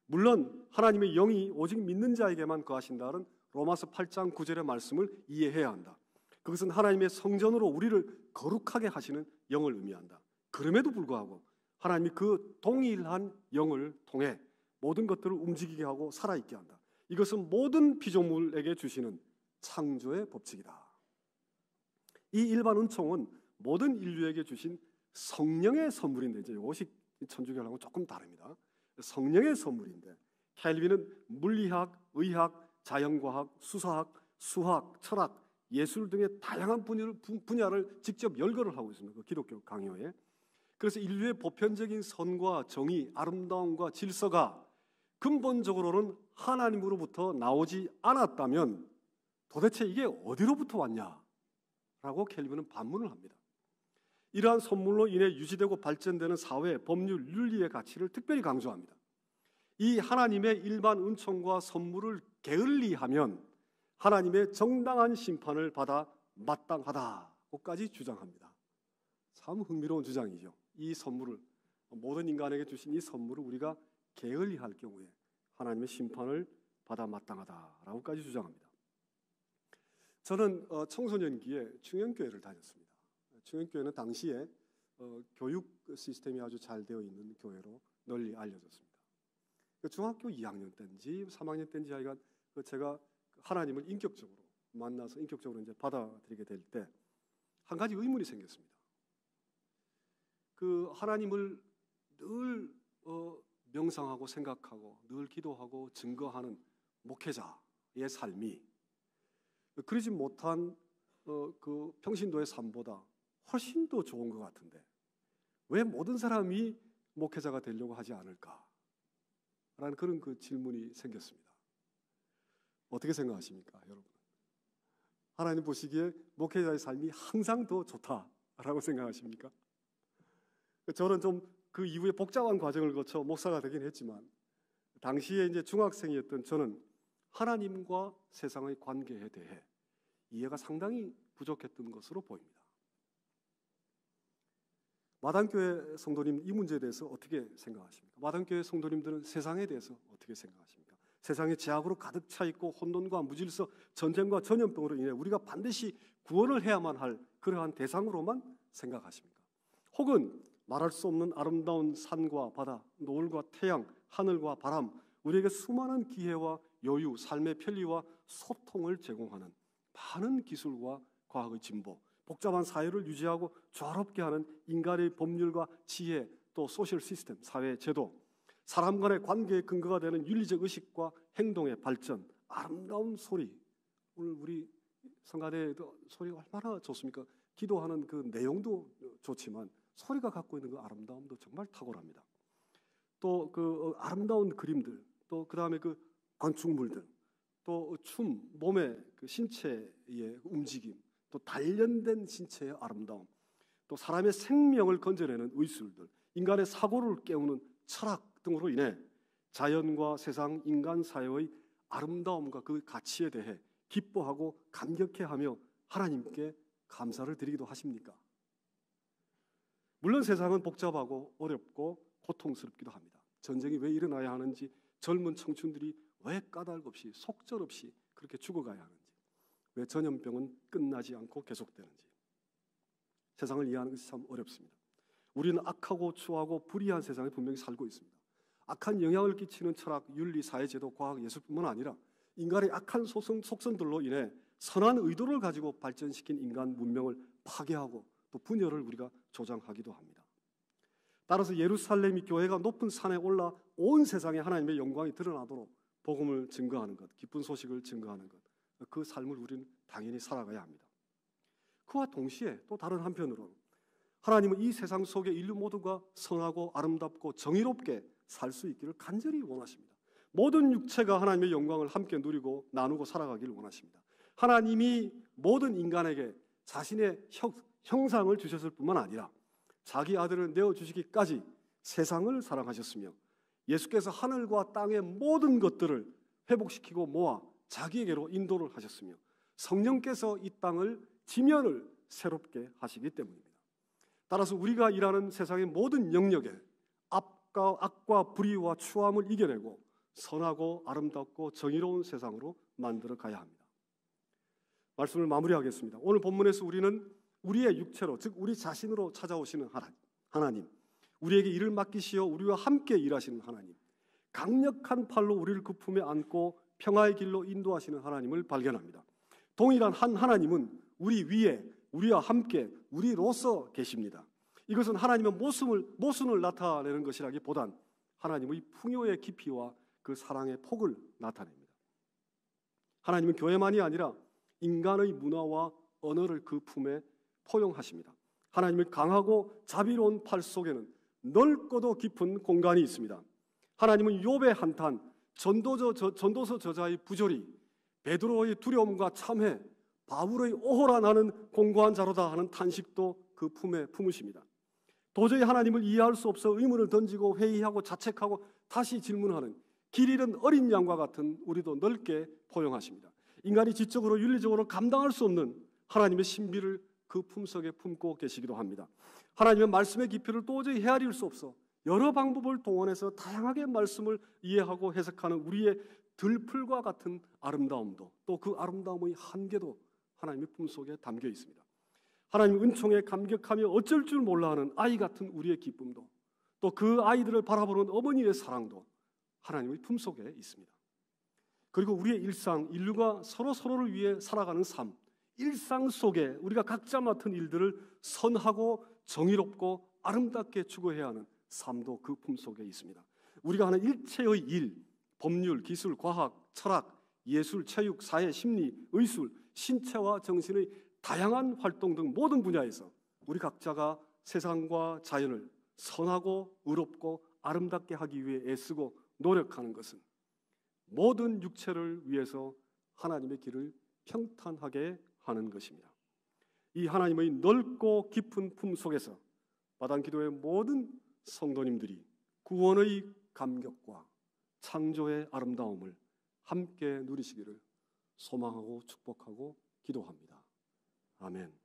물론 하나님의 영이 오직 믿는 자에게만 거하신다는 로마서 8장 9절의 말씀을 이해해야 한다. 그것은 하나님의 성전으로 우리를 거룩하게 하시는 영을 의미한다. 그럼에도 불구하고 하나님이 그 동일한 영을 통해 모든 것들을 움직이게 하고 살아있게 한다. 이것은 모든 피조물에게 주시는 창조의 법칙이다. 이 일반 은총은 모든 인류에게 주신 성령의 선물인데 이제 이것이 천주교하고 조금 다릅니다. 성령의 선물인데 켈빈은 물리학, 의학, 자연과학, 수사학, 수학, 철학, 예술 등의 다양한 분야를 직접 열거를 하고 있습니다. 그 기독교 강요에. 그래서 인류의 보편적인 선과 정의, 아름다움과 질서가 근본적으로는 하나님으로부터 나오지 않았다면 도대체 이게 어디로부터 왔냐라고 켈빈은 반문을 합니다. 이러한 선물로 인해 유지되고 발전되는 사회, 법률, 윤리의 가치를 특별히 강조합니다. 이 하나님의 일반 은총과 선물을 게을리하면 하나님의 정당한 심판을 받아 마땅하다고까지 주장합니다. 참 흥미로운 주장이죠. 이 선물을, 모든 인간에게 주신 이 선물을 우리가 게을리할 경우에 하나님의 심판을 받아 마땅하다라고까지 주장합니다. 저는 청소년기에 충현교회를 다녔습니다. 충현교회는 당시에 교육 시스템이 아주 잘 되어 있는 교회로 널리 알려졌습니다. 중학교 2학년 때인지 3학년 때인지 하여간 제가 하나님을 인격적으로 만나서 인격적으로 이제 받아들이게 될 때 한 가지 의문이 생겼습니다. 그 하나님을 늘 명상하고 생각하고 늘 기도하고 증거하는 목회자의 삶이 그러지 못한 그 평신도의 삶보다 훨씬 더 좋은 것 같은데 왜 모든 사람이 목회자가 되려고 하지 않을까? 라는 그런 그 질문이 생겼습니다. 어떻게 생각하십니까, 여러분? 하나님 보시기에 목회자의 삶이 항상 더 좋다라고 생각하십니까? 저는 좀 그 이후에 복잡한 과정을 거쳐 목사가 되긴 했지만 당시에 이제 중학생이었던 저는 하나님과 세상의 관계에 대해 이해가 상당히 부족했던 것으로 보입니다. 마당교회 성도님 이 문제에 대해서 어떻게 생각하십니까? 마당교회 성도님들은 세상에 대해서 어떻게 생각하십니까? 세상에 죄악으로 가득 차 있고 혼돈과 무질서, 전쟁과 전염병으로 인해 우리가 반드시 구원을 해야만 할 그러한 대상으로만 생각하십니까? 혹은 말할 수 없는 아름다운 산과 바다, 노을과 태양, 하늘과 바람, 우리에게 수많은 기회와 여유, 삶의 편리와 소통을 제공하는 많은 기술과 과학의 진보, 복잡한 사회를 유지하고 조화롭게 하는 인간의 법률과 지혜, 또 소셜 시스템, 사회 제도, 사람 간의 관계의 근거가 되는 윤리적 의식과 행동의 발전, 아름다운 소리. 오늘 우리 성가대도 소리가 얼마나 좋습니까? 기도하는 그 내용도 좋지만 소리가 갖고 있는 그 아름다움도 정말 탁월합니다. 또 그 아름다운 그림들, 또 그 다음에 그 건축물들, 또 춤, 몸의 그 신체의 움직임, 또 단련된 신체의 아름다움, 또 사람의 생명을 건져내는 의술들, 인간의 사고를 깨우는 철학 등으로 인해 자연과 세상, 인간 사회의 아름다움과 그 가치에 대해 기뻐하고 감격해하며 하나님께 감사를 드리기도 하십니까? 물론 세상은 복잡하고 어렵고 고통스럽기도 합니다. 전쟁이 왜 일어나야 하는지, 젊은 청춘들이 왜 까닭없이 속절없이 그렇게 죽어가야 하는지, 왜 전염병은 끝나지 않고 계속되는지 세상을 이해하는 것이 참 어렵습니다. 우리는 악하고 추하고 불의한 세상에 분명히 살고 있습니다. 악한 영향을 끼치는 철학, 윤리, 사회제도, 과학, 예술뿐만 아니라 인간의 악한 속성들로 인해 선한 의도를 가지고 발전시킨 인간 문명을 파괴하고 또 분열을 우리가 조장하기도 합니다. 따라서 예루살렘이 교회가 높은 산에 올라 온 세상에 하나님의 영광이 드러나도록 복음을 증거하는 것, 기쁜 소식을 증거하는 것, 그 삶을 우리는 당연히 살아가야 합니다. 그와 동시에 또 다른 한편으로 하나님은 이 세상 속에 인류 모두가 선하고 아름답고 정의롭게 살 수 있기를 간절히 원하십니다. 모든 육체가 하나님의 영광을 함께 누리고 나누고 살아가기를 원하십니다. 하나님이 모든 인간에게 자신의 형상을 주셨을 뿐만 아니라 자기 아들을 내어주시기까지 세상을 사랑하셨으며 예수께서 하늘과 땅의 모든 것들을 회복시키고 모아 자기에게로 인도를 하셨으며 성령께서 이 땅을 지면을 새롭게 하시기 때문입니다. 따라서 우리가 일하는 세상의 모든 영역에 악과 불의와 추함을 이겨내고 선하고 아름답고 정의로운 세상으로 만들어 가야 합니다. 말씀을 마무리하겠습니다. 오늘 본문에서 우리는 우리의 육체로, 즉 우리 자신으로 찾아오시는 하나님, 우리에게 일을 맡기시어 우리와 함께 일하시는 하나님, 강력한 팔로 우리를 그 품에 안고 평화의 길로 인도하시는 하나님을 발견합니다. 동일한 한 하나님은 우리 위에 우리와 함께 우리로서 계십니다. 이것은 하나님의 모순을 나타내는 것이라기보단 하나님의 풍요의 깊이와 그 사랑의 폭을 나타냅니다. 하나님은 교회만이 아니라 인간의 문화와 언어를 그 품에 포용하십니다. 하나님의 강하고 자비로운 팔 속에는 넓고도 깊은 공간이 있습니다. 하나님은 욥의 한탄, 전도서 저자의 부조리, 베드로의 두려움과 참회, 바울의 오호라 나는 공고한 자로다 하는 탄식도 그 품에 품으십니다. 도저히 하나님을 이해할 수 없어 의문을 던지고 회의하고 자책하고 다시 질문하는 길 잃은 어린 양과 같은 우리도 넓게 포용하십니다. 인간이 지적으로 윤리적으로 감당할 수 없는 하나님의 신비를 그 품속에 품고 계시기도 합니다. 하나님의 말씀의 깊이를 도저히 헤아릴 수 없어 여러 방법을 동원해서 다양하게 말씀을 이해하고 해석하는 우리의 들풀과 같은 아름다움도 또 그 아름다움의 한계도 하나님의 품속에 담겨 있습니다. 하나님 은총에 감격하며 어쩔 줄 몰라 하는 아이 같은 우리의 기쁨도 또 그 아이들을 바라보는 어머니의 사랑도 하나님의 품속에 있습니다. 그리고 우리의 일상, 인류가 서로를 위해 살아가는 삶, 일상 속에 우리가 각자 맡은 일들을 선하고 정의롭고 아름답게 추구해야 하는 삶도 그 품속에 있습니다. 우리가 하는 일체의 일, 법률, 기술, 과학, 철학, 예술, 체육, 사회, 심리, 의술, 신체와 정신의 다양한 활동 등 모든 분야에서 우리 각자가 세상과 자연을 선하고 의롭고 아름답게 하기 위해 애쓰고 노력하는 것은 모든 육체를 위해서 하나님의 길을 평탄하게 하는 것입니다. 이 하나님의 넓고 깊은 품 속에서 마당기도의 모든 성도님들이 구원의 감격과 창조의 아름다움을 함께 누리시기를 소망하고 축복하고 기도합니다. 아멘.